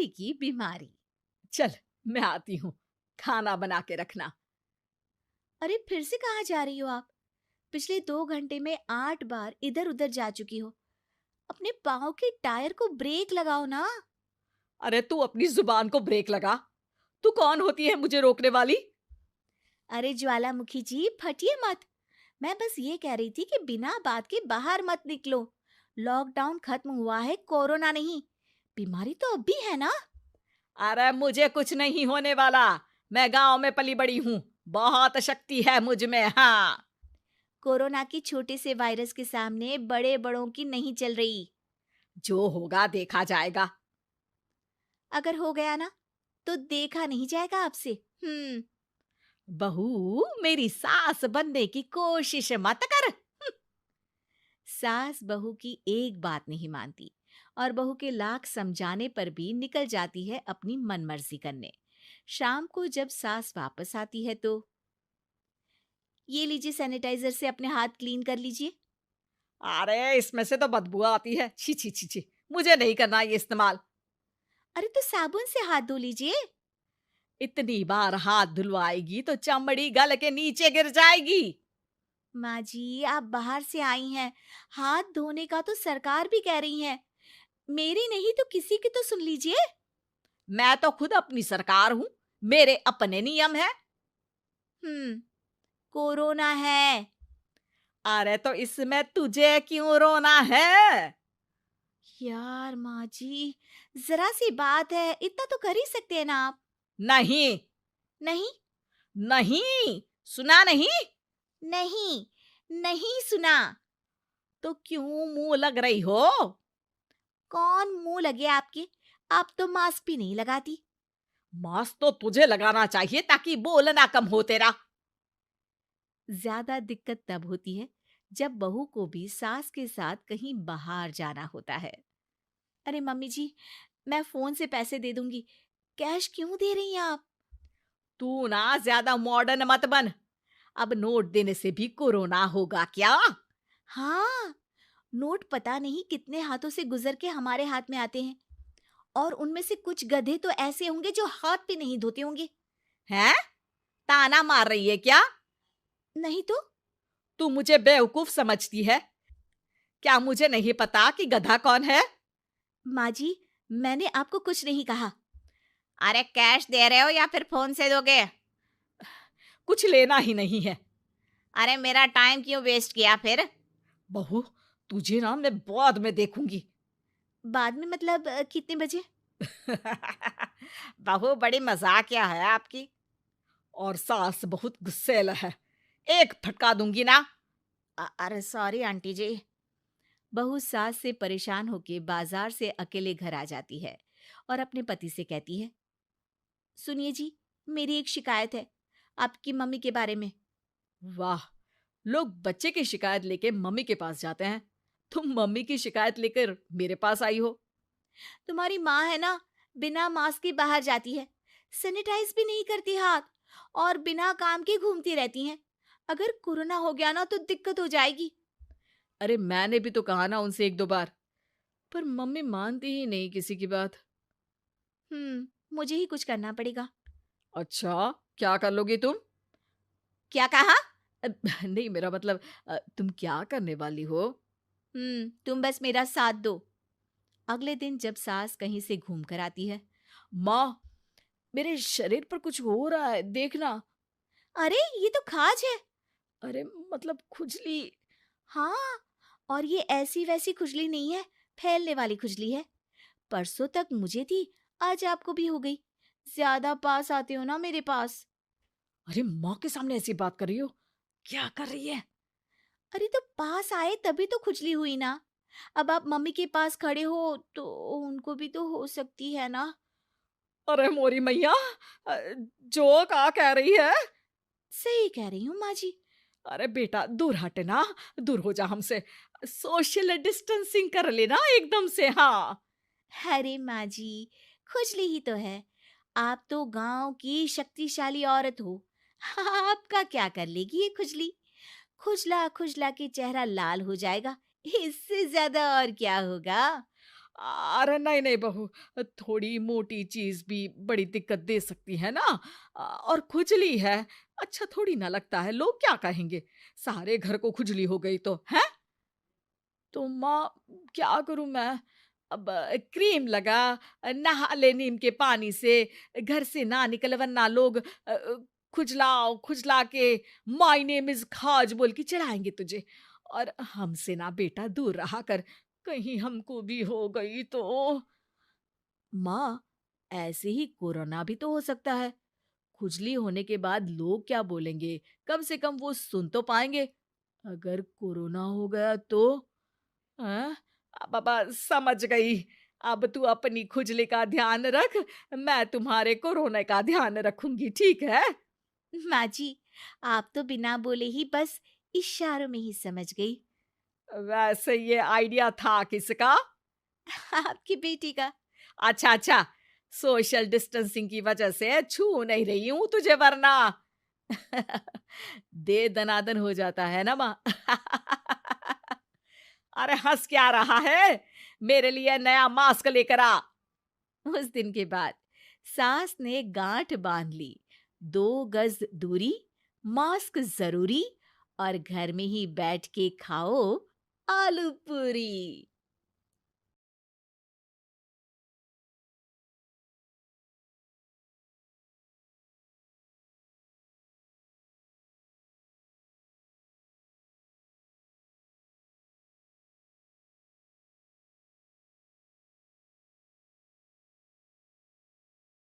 खुजली की बीमारी। चल, मैं आती हूँ, खाना बना के रखना। अरे फिर से कहाँ जा रही हो आप? पिछले 2 घंटे में 8 बार इधर उधर जा चुकी हो। अपने पाँव के टायर को ब्रेक लगाओ ना। अरे तू अपनी जुबान को ब्रेक लगा। तू कौन होती है मुझे रोकने वाली? अरे ज्वालामुखी जी, फटिए मत। मैं बस ये कह रही थी कि बिना बात के बाहर मत निकलो। लॉकडाउन खत्म हुआ है, कोरोना नहीं। बीमारी तो अब भी है ना। अरे मुझे कुछ नहीं होने वाला। मैं गांव में पली बड़ी हूँ। बहुत शक्ति है मुझ में। हाँ, कोरोना की छोटे से वायरस के सामने बड़े बड़ों की नहीं चल रही। जो होगा देखा जाएगा। अगर हो गया ना, तो देखा नहीं जाएगा आपसे। हम्म। बहू, मेरी सास बनने की कोशिश मत कर। सास बहू की एक बात नहीं मानती और बहू के लाख समझाने पर भी निकल जाती है अपनी मनमर्जी करने। शाम को जब सास वापस आती है तो, ये लीजिए सैनिटाइजर से अपने हाथ क्लीन कर लीजिए। अरे इसमें से तो बदबू आती है। छी छी छी छी। मुझे नहीं करना ये इस्तेमाल। अरे तो साबुन से हाथ धो लीजिए। इतनी बार हाथ धुलवाएगी तो चमड़ी गल के नीचे गिर जाएगी। माँ जी, आप बाहर से आई हैं, हाथ धोने का तो सरकार भी कह रही है। मेरी नहीं तो किसी की तो सुन लीजिए। मैं तो खुद अपनी सरकार हूँ। मेरे अपने नियम है। कोरोना है। अरे तो इसमें तुझे क्यों रोना है? यार माँ जी, जरा सी बात है, इतना तो कर ही सकते हैं ना आप। नहीं, नहीं। नहीं, सुना नहीं? नहीं। नहीं सुना। तो क्यों मुंह लग रही हो? कौन मुंह लगे आपके? आप तो मास्क भी नहीं लगाती। मास्क तो तुझे लगाना चाहिए ताकि बोलना कम हो तेरा। ज्यादा दिक्कत तब होती है जब बहू को भी सास के साथ कहीं बाहर जाना होता है। अरे मम्मी जी, मैं फोन से पैसे दे दूंगी। कैश क्यों दे रही हैं आप? तू ना ज्यादा मॉडर्न मत बन। अब नोट देने से भी कोरोना होगा क्या? हाँ, नोट पता नहीं कितने हाथों से गुजर के हमारे हाथ में आते हैं, और उनमें से कुछ गधे तो ऐसे होंगे जो हाथ भी नहीं धोते होंगे। हैं? ताना मार रही है क्या? नहीं तो। तू मुझे बेवकूफ समझती है? क्या मुझे नहीं पता कि गधा कौन है? माँ जी, मैंने आपको कुछ नहीं कहा। अरे कैश दे रहे हो या फिर फोन से दोगे? कुछ लेना ही नहीं है। अरे मेरा टाइम क्यों वेस्ट किया फिर? बहू, तुझे ना मैं बाद में देखूंगी। बाद में मतलब कितने बजे? बहू, बड़ी मजाकिया है आपकी। और सास बहुत गुस्सैल है। एक फटका दूंगी ना। अरे सॉरी आंटी जी। बहू सास से परेशान होके बाजार से अकेले घर आ जाती है और अपने पति से कहती है, सुनिए जी, मेरी एक शिकायत है आपकी मम्मी के बारे में। वाह, लोग बच्चे की शिकायत लेके मम्मी के पास जाते हैं। तुम मम्मी की शिकायत लेकर मेरे पास आई हो। तुम्हारी माँ है ना, बिना मास्क के बाहर जाती है, सैनिटाइज भी नहीं करती हाथ, और बिना काम के घूमती रहती हैं। अगर कोरोना हो गया ना तो दिक्कत हो जाएगी। अरे मैंने भी तो कहा ना उनसे एक दो बार, पर मम्मी मानती ही नहीं किसी की बात। मुझे ही कुछ करना पड़ेगा। अच्छा, क्या कर लोगी तुम? क्या कहा? अ, नहीं, मेरा मतलब तुम क्या करने वाली हो? तुम बस मेरा साथ दो। अगले दिन जब सास कहीं से घूम कर आती है, माँ, मेरे शरीर पर कुछ हो रहा है, देखना। अरे ये तो खाज है। अरे मतलब खुजली। हाँ, और ये ऐसी वैसी खुजली नहीं है, फैलने वाली खुजली है। परसों तक मुझे थी, आज आपको भी हो गई। ज्यादा पास आते हो ना मेरे पास। अरे माँ के सामने ऐसी बात कर रही हो? क्या कर रही है? अरे तो पास आए तभी तो खुजली हुई ना। अब आप मम्मी के पास खड़े हो तो उनको भी तो हो सकती है ना। अरे मोरी मैया, अ, जो का कह रही है? सही कह रही हूँ माँ जी। अरे बेटा, दूर हट ना। दूर हो जा हमसे। सोशल डिस्टेंसिंग कर लेना एकदम से। हाँ। अरे माँ जी, खुजली ही तो है। आप तो गांव की शक्तिशाली औरत हो। आपका क्या कर लेगी ये खुजली? खुजला खुजला के चेहरा लाल हो जाएगा, इससे ज्यादा और क्या होगा? अरे नहीं नहीं बहू, थोड़ी मोटी चीज भी बड़ी दिक्कत दे सकती है ना। और खुजली है, अच्छा थोड़ी ना लगता है, लोग क्या कहेंगे? सारे घर को खुजली हो गई तो है। तो माँ, क्या करूं मैं? अब क्रीम लगा, नहा ले नीम के पानी से, घर से ना निकल वरना लोग खुजलाओ खुजला के माय नेम इज खाज बोल के चढ़ाएंगे तुझे। और हमसे ना बेटा दूर रहा कर, कहीं हमको भी हो गई तो। माँ, ऐसे ही कोरोना भी तो हो सकता है। खुजली होने के बाद लोग क्या बोलेंगे? कम से कम वो सुन तो पाएंगे। अगर कोरोना हो गया तो? हाँ, बाबा समझ गई। अब तू अपनी खुजली का ध्यान रख, मैं तुम्हारे कोरोना का ध्यान रखूंगी, ठीक है? माँ जी, आप तो बिना बोले ही बस इशारों में ही समझ गई। वैसे ये आइडिया था किसका? आपकी बेटी का। अच्छा अच्छा, सोशल डिस्टेंसिंग की वजह से छू नहीं रही हूं तुझे वरना। दे दनादन हो जाता है ना माँ। अरे हंस क्या रहा है? मेरे लिए नया मास्क लेकर आ। उस दिन के बाद सास ने गांठ बांध ली। 2 गज दूरी, मास्क जरूरी, और घर में ही बैठ के खाओ आलू पूरी।